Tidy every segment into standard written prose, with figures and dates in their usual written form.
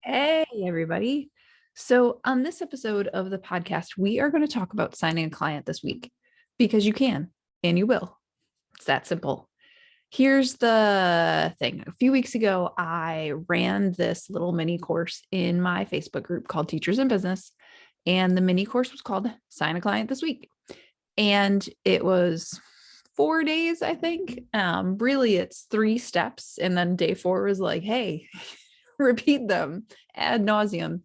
Hey, everybody. So, on this episode of the podcast, we are going to talk about signing a client this week because you can and you will. It's that simple. Here's the thing. A few weeks ago, I ran this little mini course in my Facebook group called Teachers in Business. And the mini course was called Sign a Client This Week. And it was 4 days, I think. Really, it's 3 steps. And then day 4 was like, hey, repeat them ad nauseum.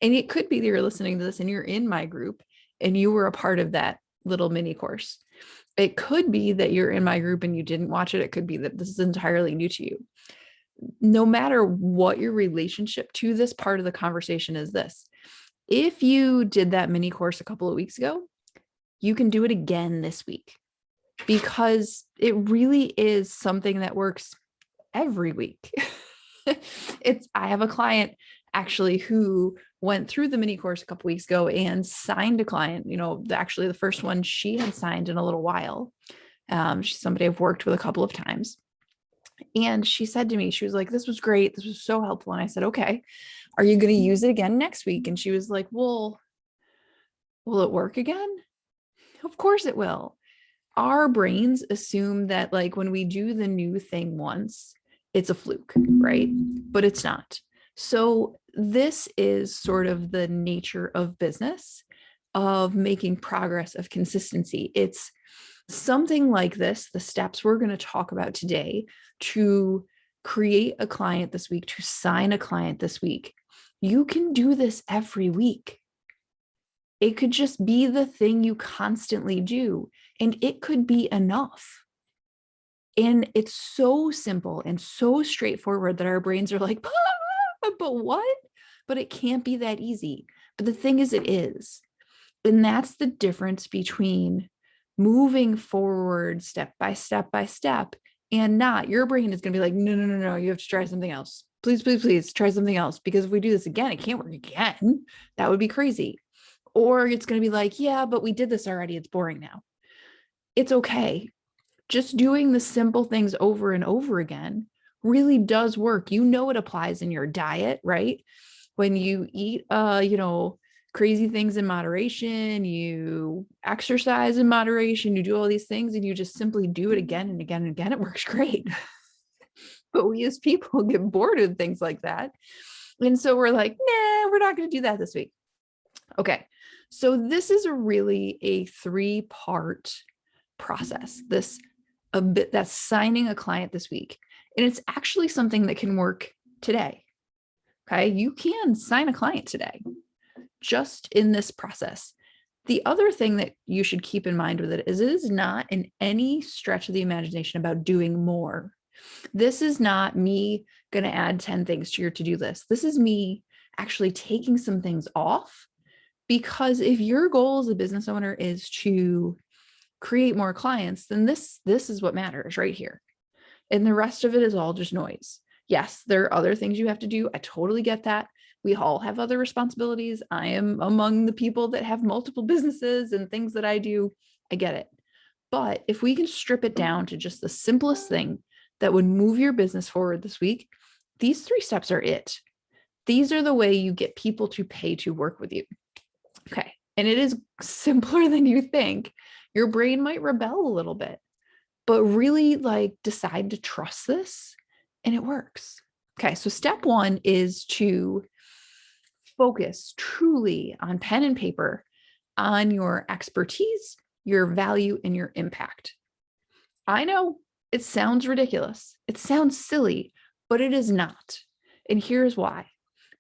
And it could be that you're listening to this and you're in my group and you were a part of that little mini course. It could be that you're in my group and you didn't watch it. It could be that this is entirely new to you. No matter what your relationship to this part of the conversation is, this. If you did that mini course a couple of weeks ago, you can do it again this week because it really is something that works every week. I have a client actually who went through the mini course a couple weeks ago and signed a client. Actually the first one she had signed in a little while. She's somebody I've worked with a couple of times. And she said to me, she was like, this was great. This was so helpful. And I said, okay, are you going to use it again next week? And she was like, well, will it work again? Of course it will. Our brains assume that like when we do the new thing once, it's a fluke, right? But it's not. So this is sort of the nature of business, of making progress, of consistency. It's something like this, the steps we're going to talk about today to create a client this week, to sign a client this week. You can do this every week. It could just be the thing you constantly do, and it could be enough. And it's so simple and so straightforward that our brains are like, but what? But it can't be that easy. But the thing is, it is. And that's the difference between moving forward step by step by step and not. Your brain is going to be like, no, you have to try something else. Please try something else. Because if we do this again, it can't work again. That would be crazy. Or it's going to be like, yeah, but we did this already. It's boring now. It's okay. Just doing the simple things over and over again really does work. It applies in your diet, right? When you eat, crazy things in moderation, you exercise in moderation, you do all these things and you just simply do it again and again and again. It works great. But we as people get bored of things like that. And so we're like, nah, we're not going to do that this week. Okay. So this is really a 3-part process. That's signing a client this week. And it's actually something that can work today. Okay. You can sign a client today, just in this process. The other thing that you should keep in mind with it is not in any stretch of the imagination about doing more. This is not me going to add 10 things to your to-do list. This is me actually taking some things off, because if your goal as a business owner is to create more clients, then this is what matters right here. And the rest of it is all just noise. Yes, there are other things you have to do. I totally get that. We all have other responsibilities. I am among the people that have multiple businesses and things that I do. I get it. But if we can strip it down to just the simplest thing that would move your business forward this week, these 3 steps are it. These are the way you get people to pay to work with you. Okay. And it is simpler than you think. Your brain might rebel a little bit, but really decide to trust this and it works. Okay. So step 1 is to focus truly on pen and paper on your expertise, your value, and your impact. I know it sounds ridiculous. It sounds silly, but it is not. And here's why.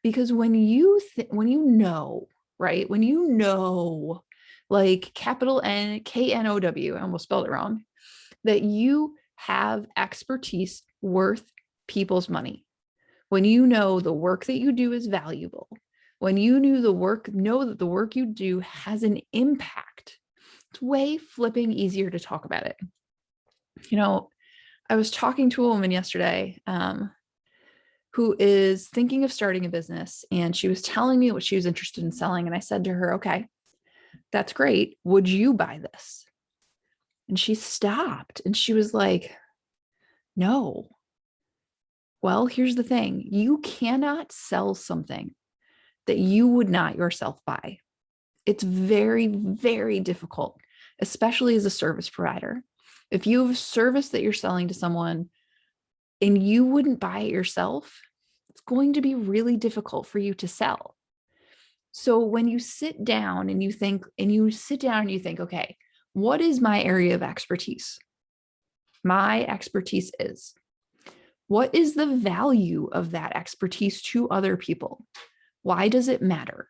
Because when you know, right? When you know, like capital N, KNOW, I almost spelled it wrong, that you have expertise worth people's money. When you know the work that you do is valuable, when you know that the work you do has an impact, it's way flipping easier to talk about it. I was talking to a woman yesterday who is thinking of starting a business, and she was telling me what she was interested in selling. And I said to her, okay, that's great. Would you buy this? And she stopped and she was like, no. Well, here's the thing. You cannot sell something that you would not yourself buy. It's very, very difficult, especially as a service provider. If you have a service that you're selling to someone and you wouldn't buy it yourself, it's going to be really difficult for you to sell. So when you sit down and you think, okay, what is my area of expertise? My expertise is, what is the value of that expertise to other people? Why does it matter?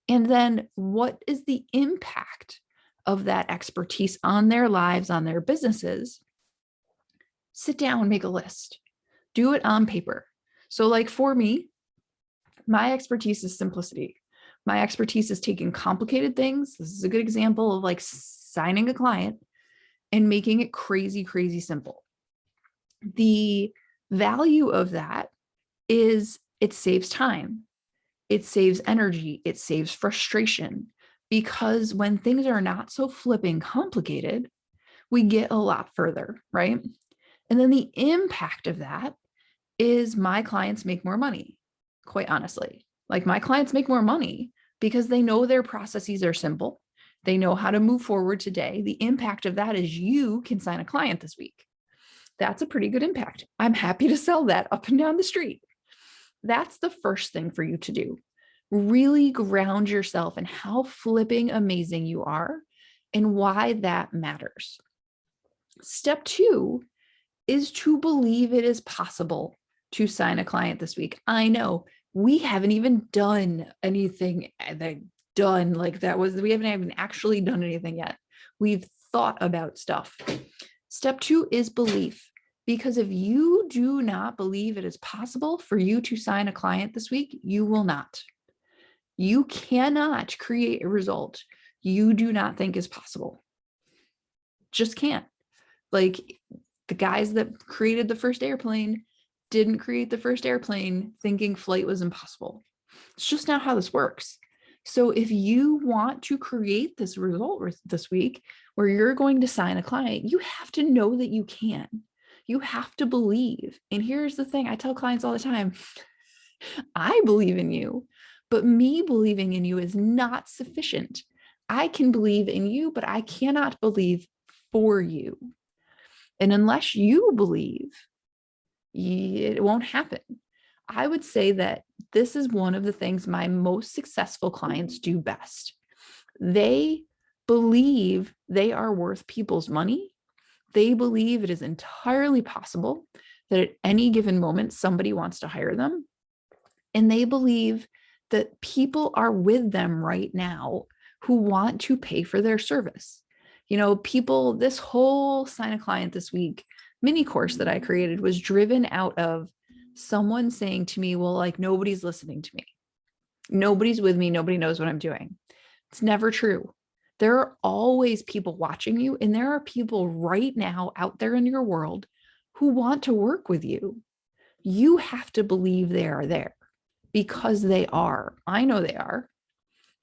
And then what is the impact of that expertise on their lives, on their businesses? Sit down, make a list, do it on paper. So like for me, my expertise is simplicity. My expertise is taking complicated things. This is a good example of like signing a client and making it crazy, crazy simple. The value of that is it saves time. It saves energy. It saves frustration, because when things are not so flipping complicated, we get a lot further, right? And then the impact of that is my clients make more money, quite honestly. Like my clients make more money because they know their processes are simple. They know how to move forward today. The impact of that is you can sign a client this week. That's a pretty good impact. I'm happy to sell that up and down the street. That's the first thing for you to do. Really ground yourself in how flipping amazing you are and why that matters. Step 2 is to believe it is possible to sign a client this week. I know we haven't even done anything like that we haven't even actually done anything yet. We've thought about stuff. Step 2 is belief, because if you do not believe it is possible for you to sign a client this week, you will not. You cannot create a result you do not think is possible. Just can't. Like the guys that created the first airplane didn't create the first airplane thinking flight was impossible. It's just not how this works. So if you want to create this result this week where you're going to sign a client, you have to know that you can. You have to believe. And here's the thing I tell clients all the time, I believe in you, but me believing in you is not sufficient. I can believe in you, but I cannot believe for you. And unless you believe, it won't happen. I would say that this is one of the things my most successful clients do best. They believe they are worth people's money. They believe it is entirely possible that at any given moment, somebody wants to hire them. And they believe that people are with them right now who want to pay for their service. People, this whole sign a client this week mini course that I created was driven out of someone saying to me, well, like nobody's listening to me. Nobody's with me. Nobody knows what I'm doing. It's never true. There are always people watching you, and there are people right now out there in your world who want to work with you. You have to believe they are there, because they are. I know they are.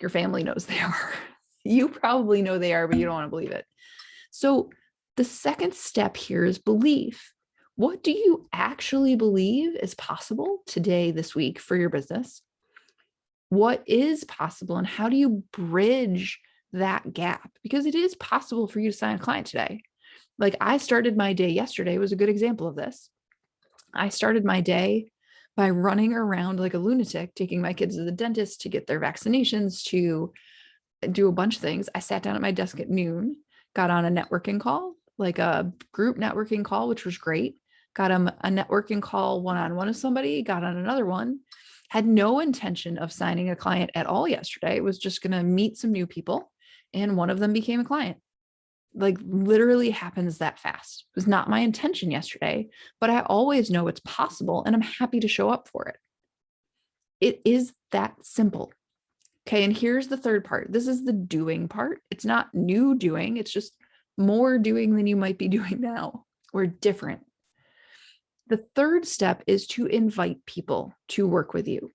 Your family knows they are. You probably know they are, but you don't want to believe it. So the second step here is belief. What do you actually believe is possible today, this week for your business? What is possible, and how do you bridge that gap? Because it is possible for you to sign a client today. Like I started my day yesterday was a good example of this. I started my day by running around like a lunatic, taking my kids to the dentist to get their vaccinations, to do a bunch of things. I sat down at my desk at noon, got on a networking call, like a group networking call, which was great. Got a networking call one-on-one with somebody, got on another one, had no intention of signing a client at all yesterday. It was just going to meet some new people, and one of them became a client. Like literally happens that fast. It was not my intention yesterday, but I always know it's possible, and I'm happy to show up for it. It is that simple. Okay. And here's the third part. This is the doing part. It's not new doing. It's just more doing than you might be doing now. We're different. The third step is to invite people to work with you,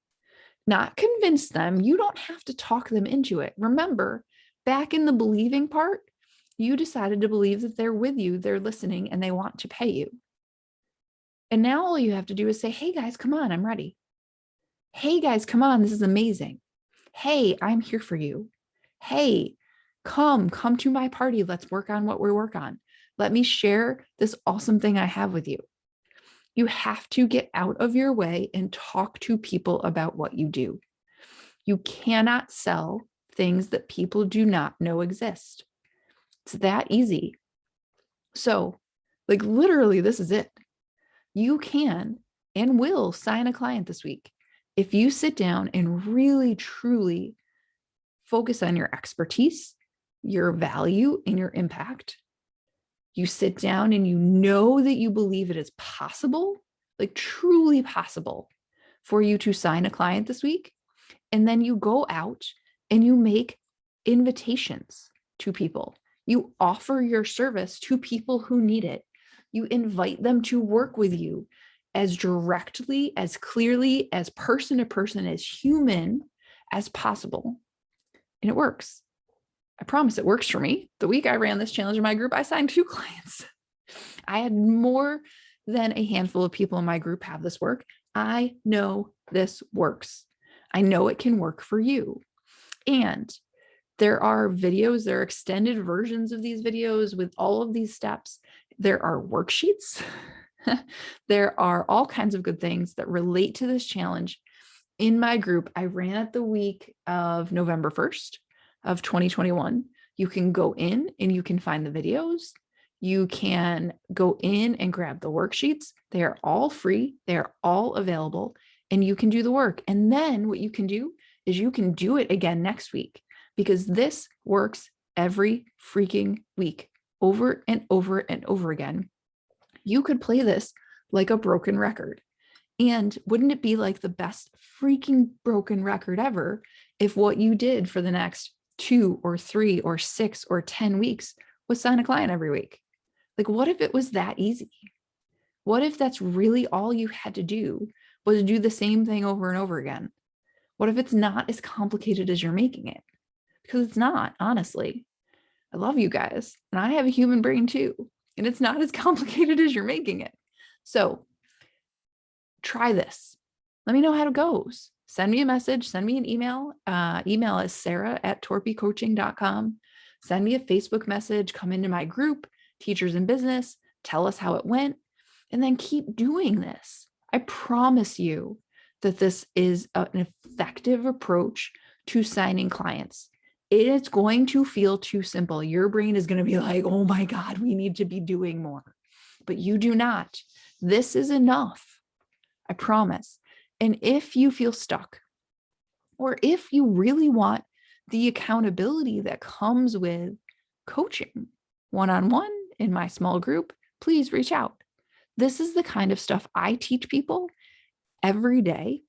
not convince them. You don't have to talk them into it. Remember, back in the believing part, you decided to believe that they're with you, they're listening, and they want to pay you. And now all you have to do is say, hey guys, come on, I'm ready. Hey guys, come on, this is amazing. Hey, I'm here for you. Hey, come to my party. Let's work on what we work on. Let me share this awesome thing I have with you. You have to get out of your way and talk to people about what you do. You cannot sell things that people do not know exist. It's that easy. So, like, literally, this is it. You can and will sign a client this week if you sit down and really, truly focus on your expertise, your value, and your impact. You sit down and you know that you believe it is possible, like truly possible, for you to sign a client this week. And then you go out and you make invitations to people. You offer your service to people who need it. You invite them to work with you as directly, as clearly, as person to person, as human as possible. And it works. I promise it works for me. The week I ran this challenge in my group, I signed 2 clients. I had more than a handful of people in my group have this work. I know this works. I know it can work for you. And there are videos, there are extended versions of these videos with all of these steps. There are worksheets. There are all kinds of good things that relate to this challenge. In my group, I ran it the week of November 1st of 2021. You can go in and you can find the videos. You can go in and grab the worksheets. They are all free. They are all available, and you can do the work. And then what you can do is you can do it again next week, because this works every freaking week, over and over and over again. You could play this like a broken record. And wouldn't it be like the best freaking broken record ever if what you did for the next 2 or 3 or 6 or 10 weeks was sign a client every week? Like, what if it was that easy? What if that's really all you had to do, was do the same thing over and over again? What if it's not as complicated as you're making it? Because it's not, honestly. I love you guys, and I have a human brain too, and it's not as complicated as you're making it. So try this. Let me know how it goes. Send me a message, send me an email. Email is sarah@torpycoaching.com. Send me a Facebook message, come into my group, Teachers in Business, tell us how it went, and then keep doing this. I promise you that this is an effective approach to signing clients. It is going to feel too simple. Your brain is going to be like, oh my God, we need to be doing more. But you do not. This is enough. I promise. And if you feel stuck, or if you really want the accountability that comes with coaching one-on-one in my small group, please reach out. This is the kind of stuff I teach people every day.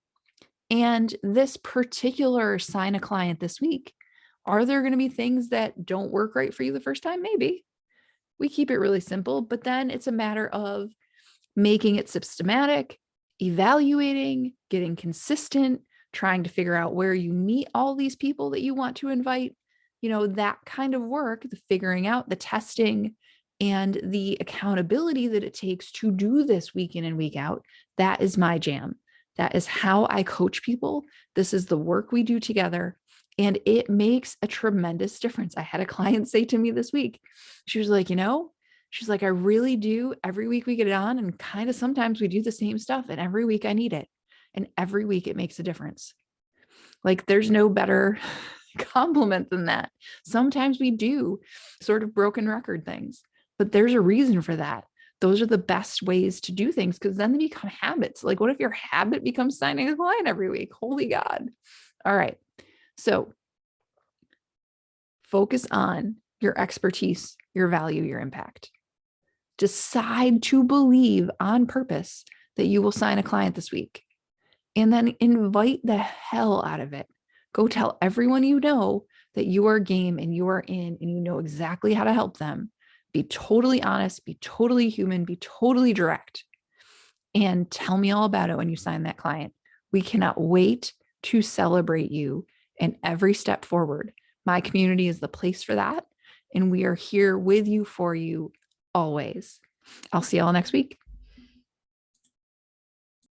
And this particular sign a client this week, are there going to be things that don't work right for you the first time? Maybe. We keep it really simple, but then it's a matter of making it systematic, evaluating, getting consistent, trying to figure out where you meet all these people that you want to invite, that kind of work, the figuring out, the testing, and the accountability that it takes to do this week in and week out. That is my jam. That is how I coach people. This is the work we do together. And it makes a tremendous difference. I had a client say to me this week, she was like, she's like, I really do. Every week we get it on, and kind of sometimes we do the same stuff, and every week I need it. And every week it makes a difference. Like, there's no better compliment than that. Sometimes we do sort of broken record things, but there's a reason for that. Those are the best ways to do things, because then they become habits. Like, what if your habit becomes signing a client every week? Holy God. All right. So focus on your expertise, your value, your impact. Decide to believe on purpose that you will sign a client this week, and then invite the hell out of it. Go tell everyone you know that you are game and you are in and you know exactly how to help them. Be totally honest, be totally human, be totally direct, and tell me all about it when you sign that client. We cannot wait to celebrate you and every step forward. My community is the place for that, and we are here with you, for you, always. I'll see y'all next week.